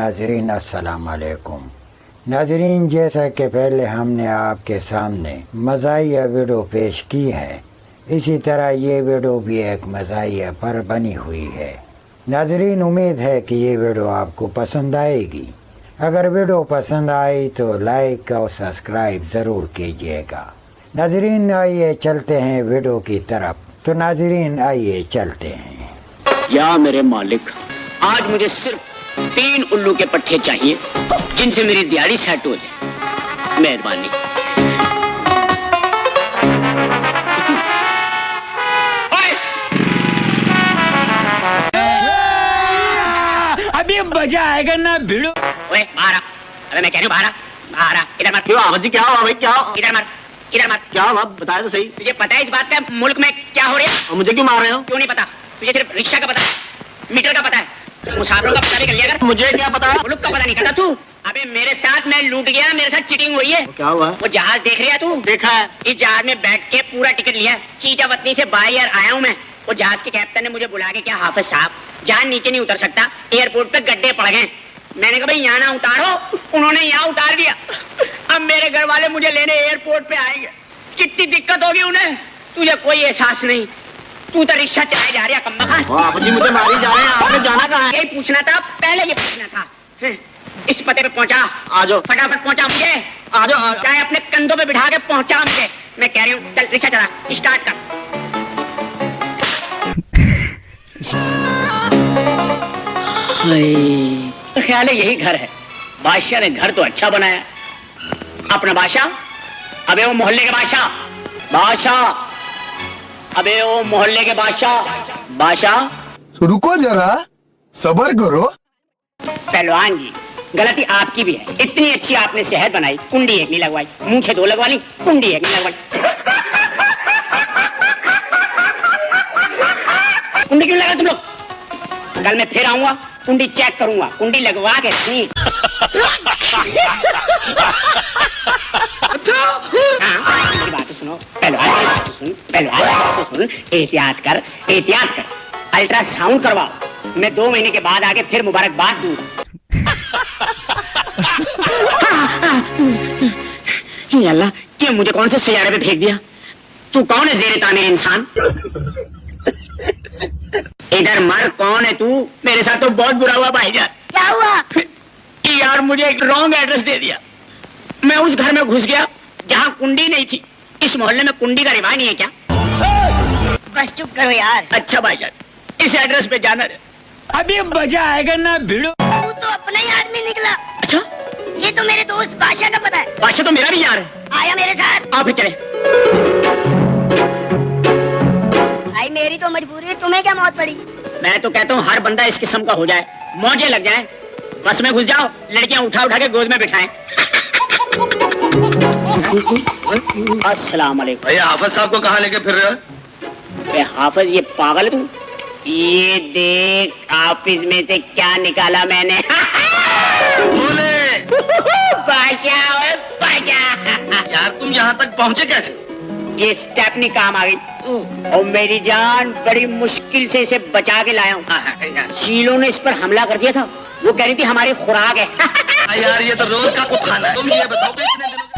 नाजरीन अस्सलाम वालेकुम। नाजरीन, जैसा कि पहले हमने आपके सामने मज़ाहिया वीडियो पेश की है, इसी तरह ये वीडियो भी एक मज़ाहिया पर बनी हुई है। नाजरीन, उम्मीद है कि ये वीडियो आपको पसंद आएगी। अगर वीडियो पसंद आई तो लाइक और सब्सक्राइब ज़रूर कीजिएगा। नाजरीन, आइए चलते हैं वीडियो की तरफ। तो नाजरीन, आइए चलते हैं। या मेरे मालिक, आज मुझे सिर्फ 3 उल्लू के पट्टे चाहिए जिनसे मेरी दिहाड़ी सेट हो जाए। मेहरबानी। अभी मजा आएगा ना भिड़ो। ओए बाहर आ। अबे मैं कह रही हूँ बाहर आ, बाहर आ। इधर मत। क्यों आवाज जी, क्या हुआ भाई, क्या हुआ? इधर मत, इधर मत। क्या हुआ बताया तो सही। तुझे पता है इस बात का मुल्क में क्या हो रहा है? और मुझे क्यों मार रहे हो? क्यों नहीं पता? तुझे सिर्फ रिक्शा का पता है, मीटर का पता है, मुसाफिरों का पता नहीं कर लिया कर। मुझे क्या पता? मुल्क का पता नहीं करता तू? अबे मेरे साथ मैं लूट गया, मेरे साथ चीटिंग हुई है। क्या हुआ? वो जहाज देख रहा है तू? देखा है। इस जहाज में बैठ के पूरा टिकट लिया। चीटा वतनी से बाई एयर आया हूँ मैं। वो जहाज के कैप्टन ने मुझे बुला के, क्या हाफिज साहब, जहाज नीचे नहीं उतर सकता, एयरपोर्ट पे गड्ढे पड़ गए। मैंने कहा भाई यहाँ ना उतारो, उन्होंने यहाँ उतार दिया। अब मेरे घर वाले मुझे लेने एयरपोर्ट पे आएंगे। कितनी दिक्कत होगी उन्हें, तुझे कोई एहसास नहीं। तू तो रिक्शा चलाए जा रहा कम्बख्त। आप जी मुझे मारी जा रहे हैं, आपने जाना कहाँ है? यही पूछना था, पहले ये पूछना था। इस पते पे पहुंचा। आ जाओ, फटाफट पहुंचा मुझे। आ जाओ। चाहे अपने कंधों पे बिठा के पहुंचा मुझे। मैं कह रही हूँ चल रिक्शा चला, स्टार्ट कर। तो ख्याल है यही घर है। बादशाह ने घर तो अच्छा बनाया। अपना बादशाह, अबे वो मोहल्ले के बादशाह, बादशाह, अबे वो मोहल्ले के बादशाह, बादशाह। रुको जरा, सबर करो। पहलवान जी, गलती आपकी भी है। इतनी अच्छी आपने सेहत बनाई, कुंडी एक नहीं लगवाई, मूंछें 2 लगवा ली, कुंडी एक नहीं लगवाई। कुंडी क्यों लगा तुम लोग? कल मैं फिर आऊंगा, कुंडी चेक करूंगा, कुंडी लगवा के नहीं। हाँ, मेरी बात तो सुनो, पहलवान की बात तो सुन, पहलवान की बात तो सुन। एहतियात कर, एहतियात कर। अल्ट्रासाउंड करवाओ, मैं 2 महीने के बाद आके फिर मुबारकबाद दूंगा। ये अल्लाह, ये मुझे कौन से सैयारे पे फेंक दिया? तू कौन है ज़ेरे तामीर इंसान? इधर मर, कौन है तू? मेरे साथ तो बहुत बुरा हुआ भाईजान। क्या हुआ? यार मुझे एक रॉन्ग एड्रेस दे दिया। मैं उस घर में घुस गया जहाँ कुंडी नहीं थी। इस मोहल्ले में कुंडी का रिवाज नहीं है क्या? बस चुप करो यार। अच्छा भाईजान, इस एड्रेस पे जाना है। अभी मजा आएगा ना भिड़ो। तू तो अपना ही आदमी निकला। अच्छा, ये तो मेरे दोस्त बादशाह का पता है। बादशाह तो मेरा भी यार है। आया मेरे साथ। आप ही चले। भाई मेरी तो मजबूरी है, तुम्हें क्या मौत पड़ी? मैं तो कहता हूँ हर बंदा इस किस्म का हो जाए, मौजे लग जाए। बस में घुस जाओ, लड़कियां उठा उठा के गोद में बिठाएं। अस्सलाम वालेकुम। भैया हाफिज साहब को कहाँ लेके फिर रहे हो? हाफिज, ये पागल है तू? ये देख ऑफिस में से क्या निकाला मैंने। बोले बादशाह, बादशाह। यार तुम यहाँ तक पहुँचे कैसे? ये स्टेपनी काम आ गई। और मेरी जान, बड़ी मुश्किल से इसे बचा के लाया हूँ। शीलों ने इस पर हमला कर दिया था। वो कह रही थी हमारी खुराक है। यार ये तो रोज का कुछ खाना है। तुम ये बताओ कितने दिनों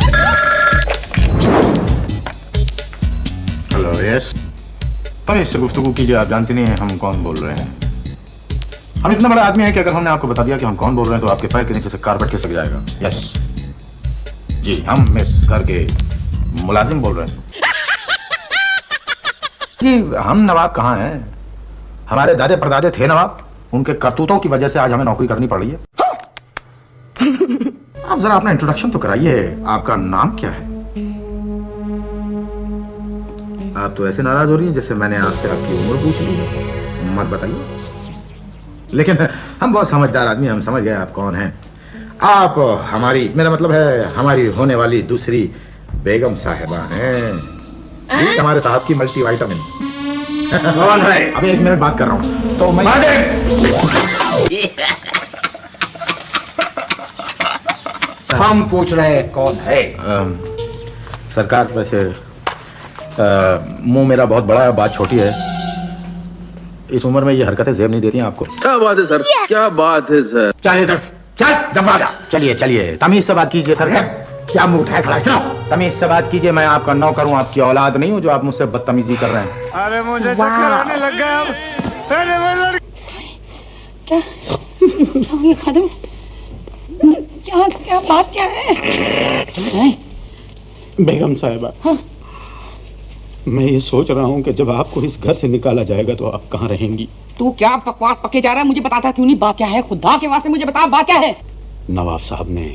हेलो, यस। हम इससे गुफ्तगू कीजिए, आप जानते नहीं हैं हम कौन बोल रहे हैं। हम इतना बड़ा आदमी है कि अगर हमने आपको बता दिया कि हम कौन बोल रहे हैं तो आपके पैर के नीचे से कारपेट खिसक जाएगा। यस जी, हम इस घर के मुलाजिम बोल रहे हैं। जी, हम नवाब कहाँ हैं? हमारे दादे परदादे थे नवाब। उनके करतूतों की वजह से आज हमें नौकरी करनी पड़ रही है। आप जरा अपना इंट्रोडक्शन तो कराइए। आपका नाम क्या है? आप तो ऐसे नाराज हो रही हैं जैसे मैंने आपसे आपकी उम्र पूछ ली। मत बताइए। लेकिन हम बहुत समझदार आदमी, हम समझ गए आप कौन हैं। आप हमारी, मेरा मतलब है हमारी होने वाली दूसरी बेगम साहिबा हैं। हमारे साहब की मल्टीविटामिन। कौन है? अभी 1 मिनट बात कर रहा हूँ तो मैं हम पूछ रहे हैं कौन है? सरकार, वैसे मुंह मेरा बहुत बड़ा है, बात छोटी है। इस उम्र में ये हरकतें जेब नहीं देती हैं आपको। क्या बात है सर, क्या बात है सर। चाहिए इधर से। चल दफा। चलिए चलिए, तमीज से बात कीजिए सर। क्या मुंह उठाए खड़ा, चलो तमीज से बात कीजिए। मैं आपका नौकर हूँ, आपकी औलाद नहीं हूँ जो आप मुझसे बदतमीजी कर रहे हैं। अरे मुझे चक्कर आने लग गया अब। अरे वो क्या ये खादिम, क्या क्या बात क्या है? बेगम साहिबा, हाँ? मैं ये सोच रहा हूँ कि जब आपको इस घर से निकाला जाएगा तो आप कहाँ रहेंगी? तू क्या बकवास पके जा रहा है? मुझे बताता क्यों नहीं? बात क्या है? खुदा के वास्ते मुझे बता, बात क्या है? नवाब साहब ने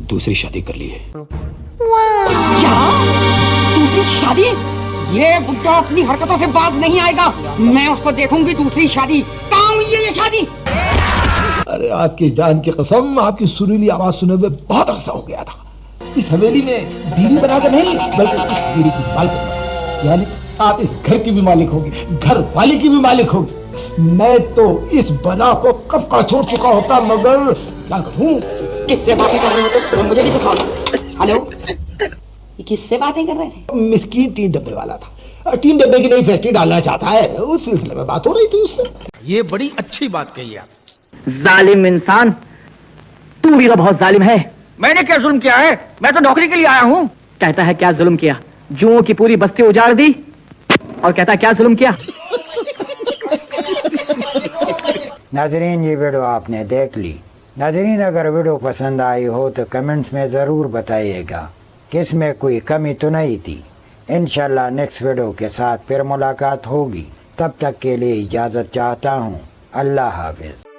दूसरी शादी कर ली है। क्या? दूसरी शादी? ये बुड्ढा अपनी हरकतों से बाज नहीं आएगा। मैं उसको देखूंगी दूसरी शादी। कहाँ हुई है ये शादी? अरे आपकी जान की कसम, आपकी सुरीली आवाज सुने हुए बहुत अरसा हो गया था। इस हवेली में बीवी बना कर नहीं, बल्कि इस हवेली की मालिक, यानी आप इस घर की भी मालिक होगी, घर वाली की भी मालिक होगी। मैं तो इस बला को कब का छोड़ चुका होता, मगर क्या करूं? किससे बातें कर रहे हो? तो मुझे भी दिखाओ। हेलो, ये किससे बातें कर रहे थे? मिस्कीन 3 डब्बे वाला था, 3 डब्बे की नई फैक्ट्री डालना चाहता है, उस सिलसिले में बात हो रही थी उससे। ये बड़ी अच्छी बात कही आप। जालिम इंसान, तू भी तो बहुत जालिम है। मैंने क्या जुल्म किया है? मैं तो नौकरी के लिए आया हूँ। कहता है क्या जुल्म किया? जुओं की पूरी बस्ती उजाड़ दी और कहता है क्या जुल्म किया? नाजरीन, ये वीडियो आपने देख ली। नाजरीन, अगर वीडियो पसंद आई हो तो कमेंट्स में ज़रूर बताइएगा कि इसमें कोई कमी तो नहीं थी। इंशाल्लाह नेक्स्ट वीडियो के साथ फिर मुलाकात होगी। तब तक के लिए इजाज़त चाहता हूँ। अल्लाह हाफिज़।